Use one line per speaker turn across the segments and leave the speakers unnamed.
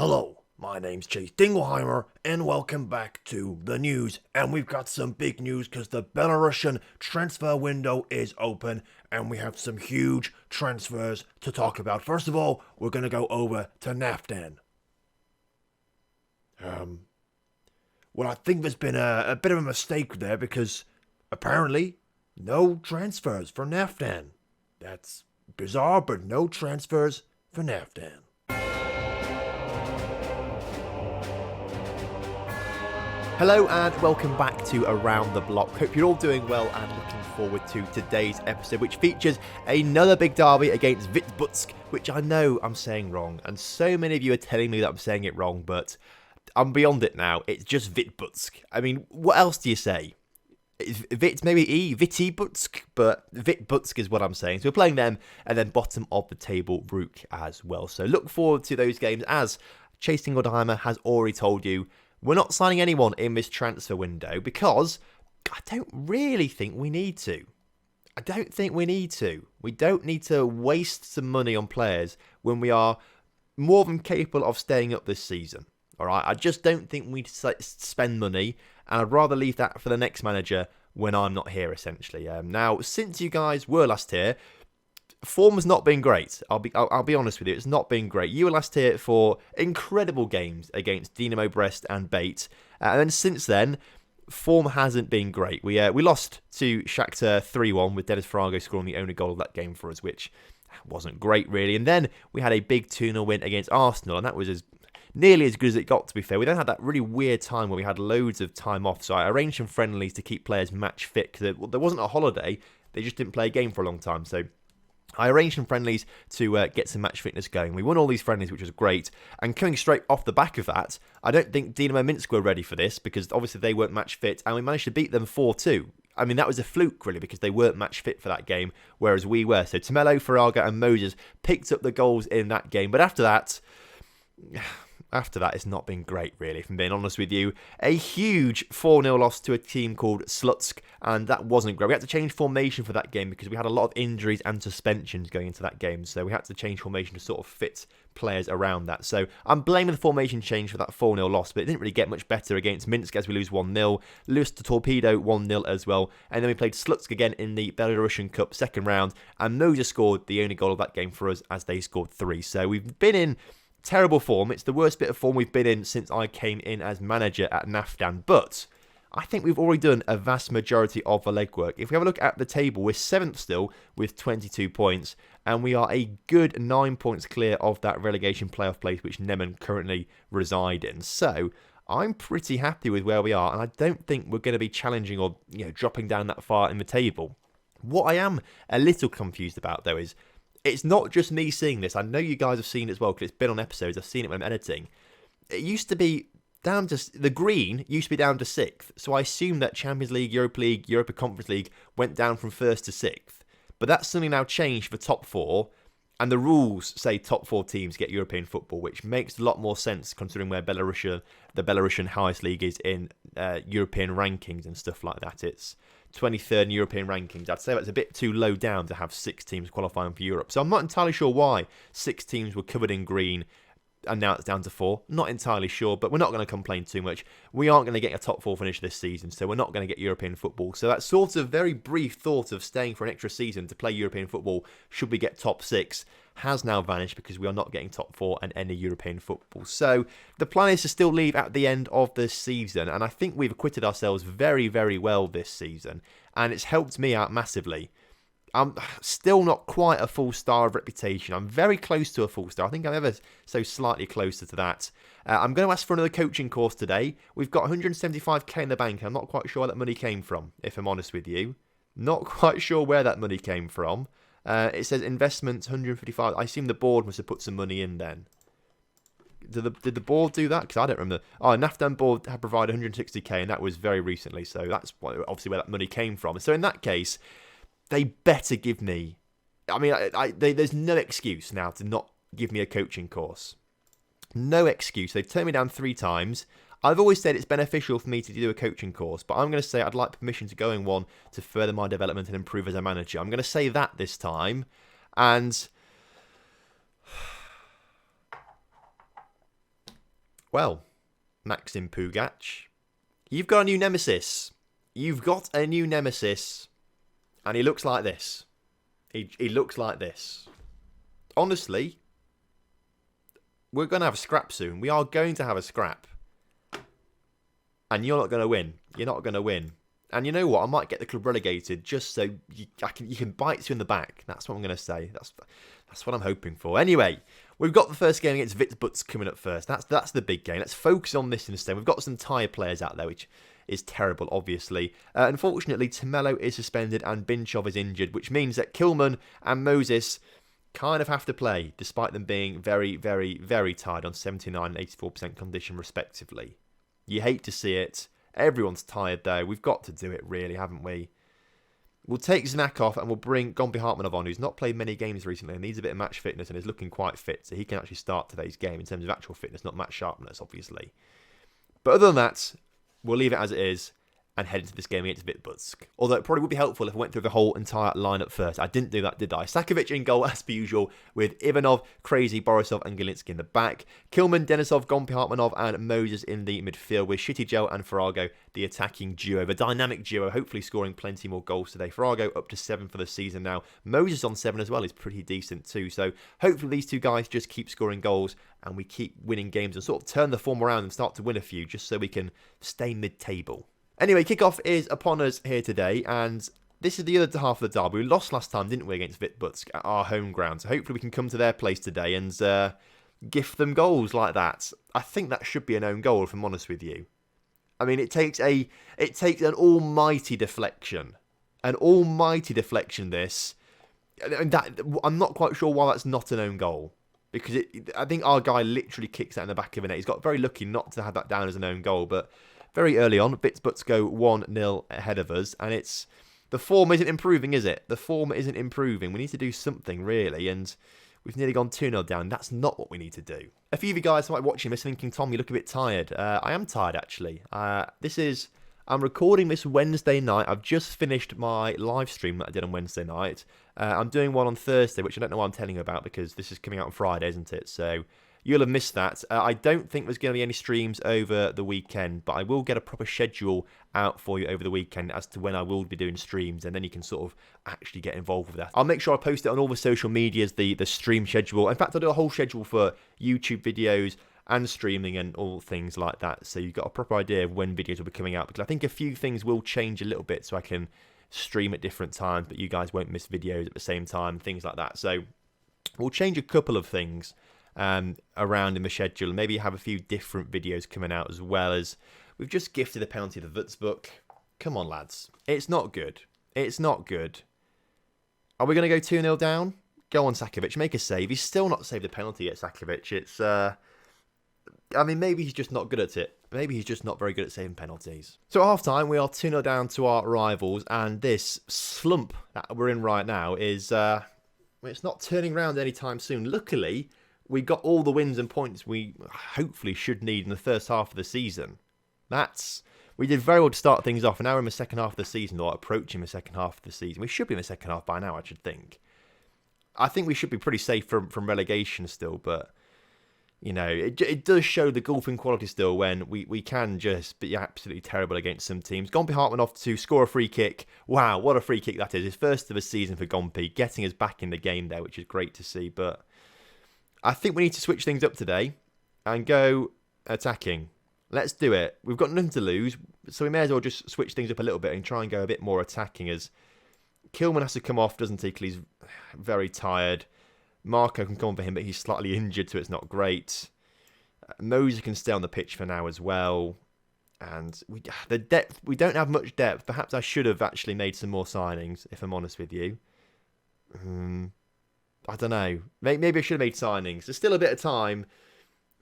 Hello, my name's Chase Dingleheimer, and welcome back to the news. And we've got some big news because the Belarusian transfer window is open, and we have some huge transfers to talk about. First of all, we're going to go over to Naftan. Well, I think there's been a bit of a mistake there because apparently no transfers for Naftan. That's bizarre, but no transfers for Naftan.
Hello and welcome back to Around The Bloc. Hope you're all doing well and looking forward to today's episode, which features another big derby against Vitebsk, which I know I'm saying wrong, and so many of you are telling me that I'm saying it wrong, but I'm beyond it now. It's just Vitebsk. I mean, what else do you say? Vitebsk, but Vitebsk is what I'm saying. So we're playing them, and then bottom of the table Rook as well. So look forward to those games. As Chase Dingleheimer has already told you, we're not signing anyone in this transfer window because I don't really think we need to. I don't think we need to. We don't need to waste some money on players when we are more than capable of staying up this season. All right, I just don't think we need to spend money, and I'd rather leave that for the next manager when I'm not here, essentially. Now, since you guys were last here, form has not been great. I'll be honest with you. It's not been great. You were last here for incredible games against Dinamo Brest and Bate, and then since then, form hasn't been great. We lost to Shakhtar 3-1 with Dennis Farago scoring the only goal of that game for us, which wasn't great really. And then we had a big 2-0 win against Arsenal, and that was nearly as good as it got, to be fair. We then had that really weird time where we had loads of time off, so I arranged some friendlies to keep players match fit because there wasn't a holiday. They just didn't play a game for a long time, so I arranged some friendlies to get some match fitness going. We won all these friendlies, which was great. And coming straight off the back of that, I don't think Dinamo Minsk were ready for this because obviously they weren't match fit, and we managed to beat them 4-2. I mean, that was a fluke, really, because they weren't match fit for that game, whereas we were. So Tomelo, Faraga and Moses picked up the goals in that game. But after that, it's not been great, really, if I'm being honest with you. A huge 4-0 loss to a team called Slutsk, and that wasn't great. We had to change formation for that game because we had a lot of injuries and suspensions going into that game, so we had to change formation to sort of fit players around that. So I'm blaming the formation change for that 4-0 loss, but it didn't really get much better against Minsk as we lose 1-0, lose to Torpedo 1-0 as well, and then we played Slutsk again in the Belarusian Cup second round, and Moses scored the only goal of that game for us as they scored 3. So we've been in terrible form. It's the worst bit of form we've been in since I came in as manager at Naftan. But I think we've already done a vast majority of the legwork. If we have a look at the table, we're 7th still with 22 points. And we are a good 9 points clear of that relegation playoff place which Nemen currently reside in. So I'm pretty happy with where we are. And I don't think we're going to be challenging or dropping down that far in the table. What I am a little confused about, though, is it's not just me seeing this. I know you guys have seen it as well because it's been on episodes. I've seen it when I'm editing. It used to be down to the green used to be down to 6th. So I assume that Champions League, Europa Conference League went down from 1st to 6th. But that's something now changed for top 4. And the rules say top 4 teams get European football, which makes a lot more sense considering where the Belarusian highest league is in European rankings and stuff like that. It's 23rd in European rankings. I'd say that's a bit too low down to have 6 teams qualifying for Europe. So I'm not entirely sure why 6 teams were covered in green and now it's down to 4. Not entirely sure, but we're not going to complain too much. We aren't going to get a top 4 finish this season, so we're not going to get European football. So that sort of very brief thought of staying for an extra season to play European football should we get top 6 has now vanished because we are not getting top 4 and any European football. So the plan is to still leave at the end of this season, and I think we've acquitted ourselves very, very well this season, and it's helped me out massively. I'm still not quite a full star of reputation. I'm very close to a full star. I think I'm ever so slightly closer to that. I'm going to ask for another coaching course today. We've got 175k in the bank. I'm not quite sure where that money came from, if I'm honest with you. Not quite sure where that money came from. It says investments 155. I assume the board must have put some money in then. Did the board do that? Because I don't remember. Oh, Naftan board had provided 160k, and that was very recently. So that's obviously where that money came from. So in that case, they better give me... I mean, there's no excuse now to not give me a coaching course. No excuse. They've turned me down 3 times. I've always said it's beneficial for me to do a coaching course, but I'm going to say I'd like permission to go in one to further my development and improve as a manager. I'm going to say that this time, and Well, Maxim Pugach, you've got a new nemesis. You've got a new nemesis. And he looks like this. He looks like this. Honestly, we're going to have a scrap soon. We are going to have a scrap. And you're not going to win. You're not going to win. And you know what? I might get the club relegated just so you can bite you in the back. That's what I'm going to say. That's what I'm hoping for. Anyway, we've got the first game against Vitsbuts coming up first. That's the big game. Let's focus on this instead. We've got some tired players out there, which is terrible, obviously. Unfortunately, Tomelo is suspended and Binchov is injured, which means that Kilman and Moses kind of have to play, despite them being very, very, very tired on 79 and 84% condition, respectively. You hate to see it. Everyone's tired, though. We've got to do it, really, haven't we? We'll take Znak off and we'll bring Gombi Hartmanov on, who's not played many games recently and needs a bit of match fitness and is looking quite fit, so he can actually start today's game in terms of actual fitness, not match sharpness, obviously. But other than that, we'll leave it as it is and head into this game against Vitsbuts. Although it probably would be helpful if I went through the whole entire lineup first. I didn't do that, did I? Sakovic in goal, as per usual, with Ivanov, Crazy, Borisov and Galinsky in the back. Kilman, Denisov, Gombi Hartmanov and Moses in the midfield, with Shitty Gel and Farago, the attacking duo. The dynamic duo, hopefully scoring plenty more goals today. Farago up to 7 for the season now. Moses on 7 as well is pretty decent too. So hopefully these two guys just keep scoring goals and we keep winning games and sort of turn the form around and start to win a few just so we can stay mid-table. Anyway, kickoff is upon us here today, and this is the other half of the derby. We lost last time, didn't we, against Vitsbuts at our home ground. So hopefully we can come to their place today and gift them goals like that. I think that should be an own goal, if I'm honest with you. I mean, it takes an almighty deflection. An almighty deflection, this. And that, I'm not quite sure why that's not an own goal. Because I think our guy literally kicks that in the back of the net. He's got very lucky not to have that down as an own goal, but very early on, Vitsbuts go 1-0 ahead of us, and the form isn't improving, is it? The form isn't improving. We need to do something, really, and we've nearly gone 2-0 down. That's not what we need to do. A few of you guys might be watching this thinking, Tom, you look a bit tired. I am tired, actually. I'm recording this Wednesday night. I've just finished my live stream that I did on Wednesday night. I'm doing one on Thursday, which I don't know why I'm telling you about, because this is coming out on Friday, isn't it? So you'll have missed that. I don't think there's going to be any streams over the weekend, but I will get a proper schedule out for you over the weekend as to when I will be doing streams, and then you can sort of actually get involved with that. I'll make sure I post it on all the social medias, the stream schedule. In fact, I'll do a whole schedule for YouTube videos and streaming and all things like that, so you've got a proper idea of when videos will be coming out, because I think a few things will change a little bit so I can stream at different times, but you guys won't miss videos at the same time, things like that. So we'll change a couple of things around in the schedule. Maybe have a few different videos coming out, as well as we've just gifted a penalty to the Würzburg. Come on, lads. It's not good. It's not good. Are we going to go 2-0 down? Go on, Sakovic. Make a save. He's still not saved a penalty yet, Sakovic. It's, I mean, maybe he's just not good at it. Maybe he's just not very good at saving penalties. So at half-time, we are 2-0 down to our rivals, and this slump that we're in right now is, it's not turning around anytime soon. Luckily, we got all the wins and points we hopefully should need in the first half of the season. We did very well to start things off, and now we're in the second half of the season, or approaching the second half of the season. We should be in the second half by now, I should think. I think we should be pretty safe from relegation still, but you know, it does show the golfing quality still when we can just be absolutely terrible against some teams. Gombi Hartmanov to score a free kick. Wow, what a free kick that is. His first of the season for Gombi, getting us back in the game there, which is great to see, but I think we need to switch things up today and go attacking. Let's do it. We've got nothing to lose, so we may as well just switch things up a little bit and try and go a bit more attacking, as Kilman has to come off, doesn't he, because he's very tired. Marco can come on for him, but he's slightly injured, so it's not great. Moses can stay on the pitch for now as well. And the depth, we don't have much depth. Perhaps I should have actually made some more signings, if I'm honest with you. I don't know. Maybe I should have made signings. There's still a bit of time,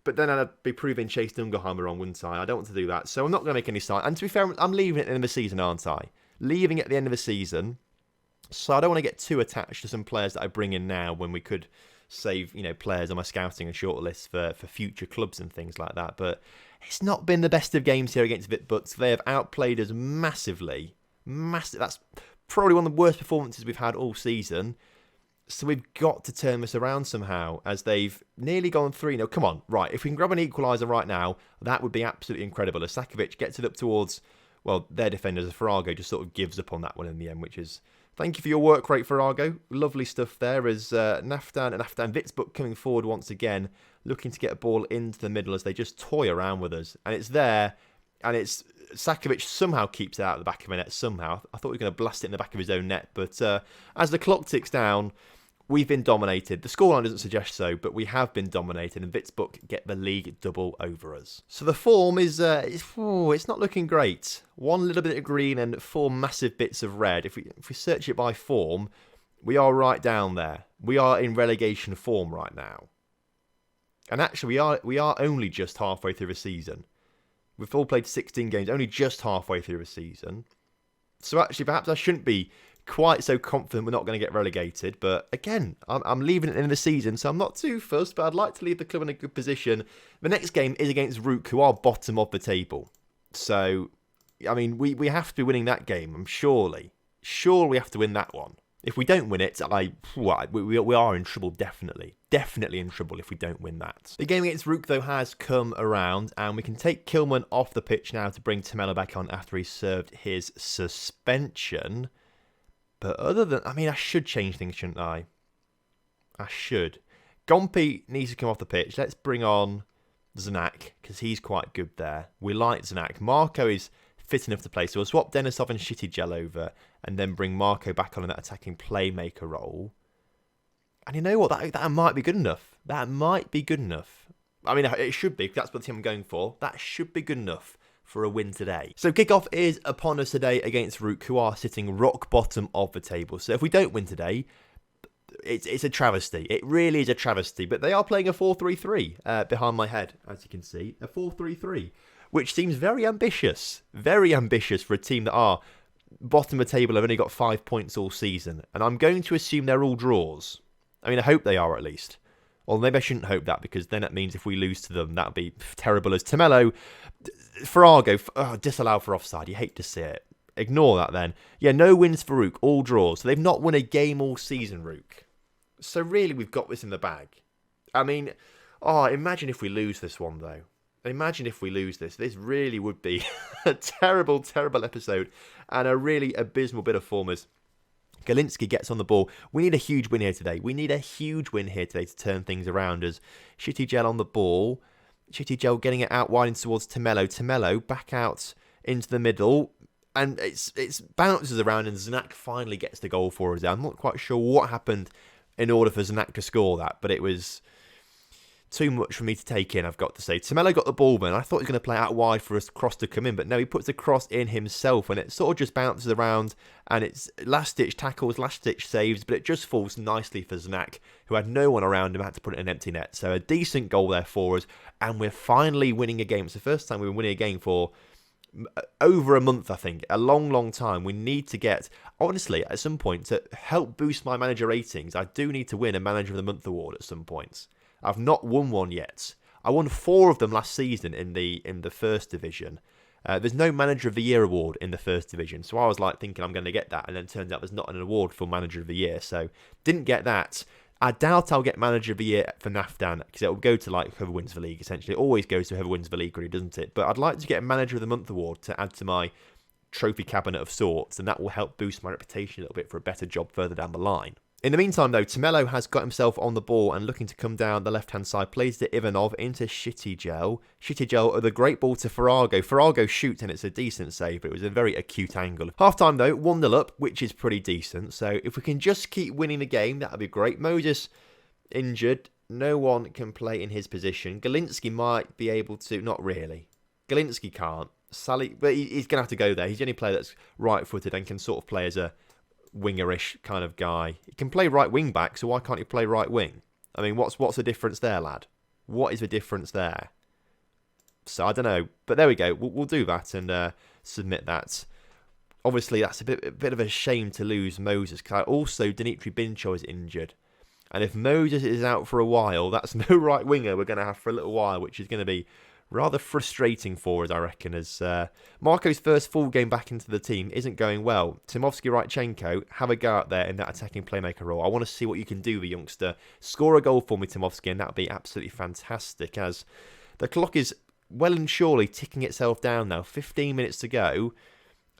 but then I'd be proving Chase Dungerheimer wrong, wouldn't I? I don't want to do that. So I'm not going to make any signings. And to be fair, I'm leaving at the end of the season, aren't I? Leaving at the end of the season. So I don't want to get too attached to some players that I bring in now when we could save, you know, players on my scouting and shortlist for future clubs and things like that. But it's not been the best of games here against Vitsbuts. They have outplayed us massively. Massive. That's probably one of the worst performances we've had all season. So we've got to turn this around somehow, as they've nearly gone 3-0. Come on, right, if we can grab an equaliser right now, that would be absolutely incredible. As Sakovic gets it up towards, well, their defenders, as Farago just sort of gives up on that one in the end, which is, thank you for your work rate, Farago. Lovely stuff there, as Naftan and Naftan Witzbuk coming forward once again, looking to get a ball into the middle as they just toy around with us. And it's there, and it's Sakovic somehow keeps it out of the back of the net somehow. I thought he was going to blast it in the back of his own net, but as the clock ticks down, we've been dominated. The scoreline doesn't suggest so, but we have been dominated, and Witzbuk get the league double over us. So the form is, it's not looking great. 1 little bit of green and 4 massive bits of red. If we search it by form, we are right down there. We are in relegation form right now. And actually, we are only just halfway through the season. We've all played 16 games, only just halfway through the season. So actually, perhaps I shouldn't be quite so confident we're not going to get relegated, but again, I'm leaving it in the season, so I'm not too fussed, but I'd like to leave the club in a good position. The next game is against Rook, who are bottom of the table. So, I mean, we have to be winning that game, surely we have to win that one. If we don't win it, we are in trouble, definitely. Definitely in trouble if we don't win that. The game against Rook, though, has come around, and we can take Kilman off the pitch now to bring Tomelo back on after he served his suspension. But other than, I mean, I should change things, shouldn't I? I should. Gompi needs to come off the pitch. Let's bring on Znak, because he's quite good there. We like Znak. Marco is fit enough to play, so we'll swap Denisov and Shitty Gel over, and then bring Marco back on in that attacking playmaker role. And you know what? That might be good enough. That might be good enough. I mean, it should be, because that's what the team I'm going for. That should be good enough for a win today. So kickoff is upon us today against Rook, who are sitting rock bottom of the table. So if we don't win today, it's a travesty. It really is a travesty. But they are playing a 4-3-3 behind my head, as you can see. A 4-3-3, which seems very ambitious. Very ambitious for a team that are bottom of the table, have only got 5 points all season. And I'm going to assume they're all draws. I mean, I hope they are at least. Well, maybe I shouldn't hope that, because then it means if we lose to them, that would be terrible. As Tomelo, Farago, disallow for offside. You hate to see it. Ignore that then. Yeah, no wins for Rook, all draws. So they've not won a game all season, Rook. So really, we've got this in the bag. I mean, imagine if we lose this one, though. Imagine if we lose this. This really would be a terrible, terrible episode, and a really abysmal bit of form as Galinsky gets on the ball. We need a huge win here today. We need a huge win here today to turn things around, as Shitty Gel on the ball. Shitty Gel getting it out wide towards Tomelo. Tomelo back out into the middle, and it's bounces around, and Znak finally gets the goal for us. I'm not quite sure what happened in order for Znak to score that, but it was too much for me to take in, I've got to say. Tomelo got the ball, man. I thought he was going to play out wide for a cross to come in, but no, he puts the cross in himself, and it sort of just bounces around, and it's last-ditch tackles, last-ditch saves, but it just falls nicely for Znak, who had no one around him, had to put it in an empty net. So a decent goal there for us, and we're finally winning a game. It's the first time we've been winning a game for over a month, I think. A long, long time. We need to get, honestly, at some point, to help boost my manager ratings, I do need to win a Manager of the Month award at some point. I've not won one yet. I won 4 of them last season in the first division. There's no Manager of the Year award in the first division, so I was like thinking I'm going to get that, and then it turns out there's not an award for Manager of the Year, so didn't get that. I doubt I'll get Manager of the Year for Naftan, because it'll go to like whoever wins the league, essentially. It always goes to whoever wins the league, really, doesn't it? But I'd like to get a Manager of the Month award to add to my trophy cabinet of sorts, and that will help boost my reputation a little bit for a better job further down the line. In the meantime, though, Tomelo has got himself on the ball and looking to come down the left-hand side. Plays to Ivanov into Shitty Gel. Shitty Gel, the great ball to Farago. Farago shoots, and it's a decent save, but it was a very acute angle. Half-time, though, 1-0 up, which is pretty decent. So if we can just keep winning the game, that would be great. Moses injured. No one can play in his position. Galinsky might be able to. Not really. Galinsky can't. Sally, but he's going to have to go there. He's the only player that's right-footed and can sort of play as a wingerish kind of guy. He can play right wing back, so why can't he play right wing? I mean, what's the difference there, lad? What is the difference there? So I don't know, but there we go. We'll do that and submit that. Obviously, that's a bit of a shame to lose Moses, because also Dimitri Bincho is injured, and if Moses is out for a while, that's no right winger we're going to have for a little while, which is going to be rather frustrating for us, I reckon, as Marco's first full game back into the team isn't going well. Timovsky Rytchenko, have a go out there in that attacking playmaker role. I want to see what you can do, the youngster. Score a goal for me, Timovsky, and that would be absolutely fantastic, as the clock is well and surely ticking itself down now. 15 minutes to go.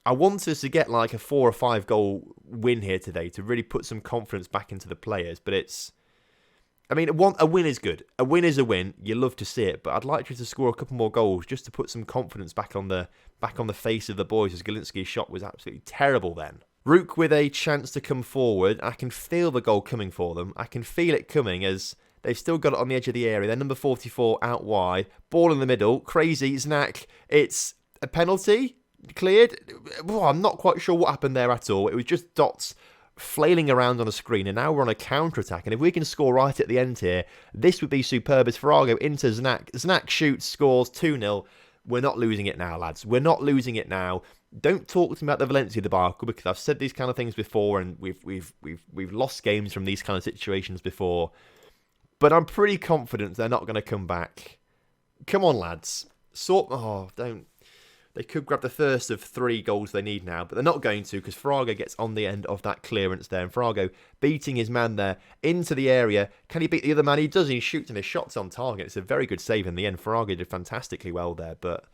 I want us to get like a 4 or 5 goal win here today to really put some confidence back into the players, but it's... I mean, a win is good. A win is a win. You love to see it, but I'd like you to score a couple more goals just to put some confidence back on the face of the boys, as Galinski's shot was absolutely terrible then. Rook with a chance to come forward. I can feel the goal coming for them. I can feel it coming as they've still got it on the edge of the area. They're number 44 out wide. Ball in the middle. Crazy. Znak. It's a penalty. Cleared. Well, I'm not quite sure what happened there at all. It was just dots flailing around on a screen, and now we're on a counter-attack, and if we can score right at the end here, this would be superb as Farrago into Znak. Znak shoots, scores 2-0. We're not losing it now, lads. We're not losing it now. Don't talk to me about the Valencia debacle, because I've said these kind of things before, and we've lost games from these kind of situations before. But I'm pretty confident they're not going to come back. Come on, lads. Don't. They could grab the first of 3 goals they need now, but they're not going to, because Farrago gets on the end of that clearance there. And Farrago beating his man there into the area. Can he beat the other man? He does, and he shoots, and his shot's on target. It's a very good save in the end. Farrago did fantastically well there, but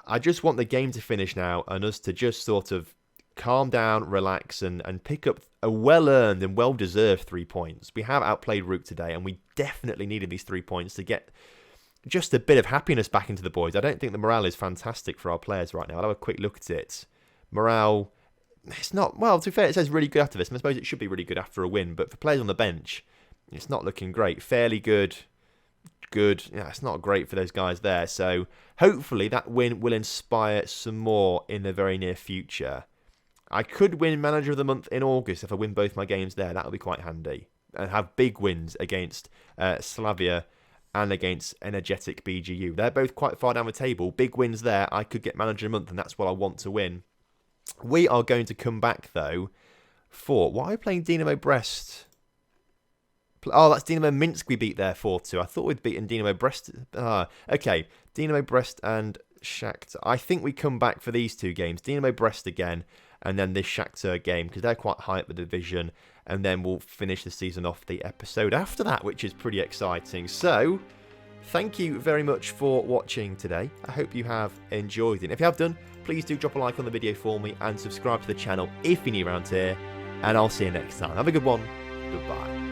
I just want the game to finish now and us to just sort of calm down, relax, and pick up a well-earned and well-deserved 3 points. We have outplayed Rook today, and we definitely needed these 3 points to get just a bit of happiness back into the boys. I don't think the morale is fantastic for our players right now. I'll have a quick look at it. Morale, it's not... Well, to be fair, it says really good after this, and I suppose it should be really good after a win, but for players on the bench, it's not looking great. Fairly good. Good. Yeah, it's not great for those guys there. So hopefully that win will inspire some more in the very near future. I could win Manager of the Month in August if I win both my games there. That would be quite handy. And have big wins against Slavia and against Energetic BGU. They're both quite far down the table. Big wins there. I could get Manager of the Month, and that's what I want to win. We are going to come back, though, for... Why are we playing Dynamo Brest? Oh, that's Dynamo Minsk we beat there 4-2. I thought we'd beaten Dynamo Brest. Okay. Dynamo Brest and Shakhtar. I think we come back for these 2 games. Dynamo Brest again, and then this Shakhtar game, because they're quite high up the division. And then we'll finish the season off the episode after that, which is pretty exciting. So, thank you very much for watching today. I hope you have enjoyed it. If you have done, please do drop a like on the video for me and subscribe to the channel if you're new around here. And I'll see you next time. Have a good one. Goodbye.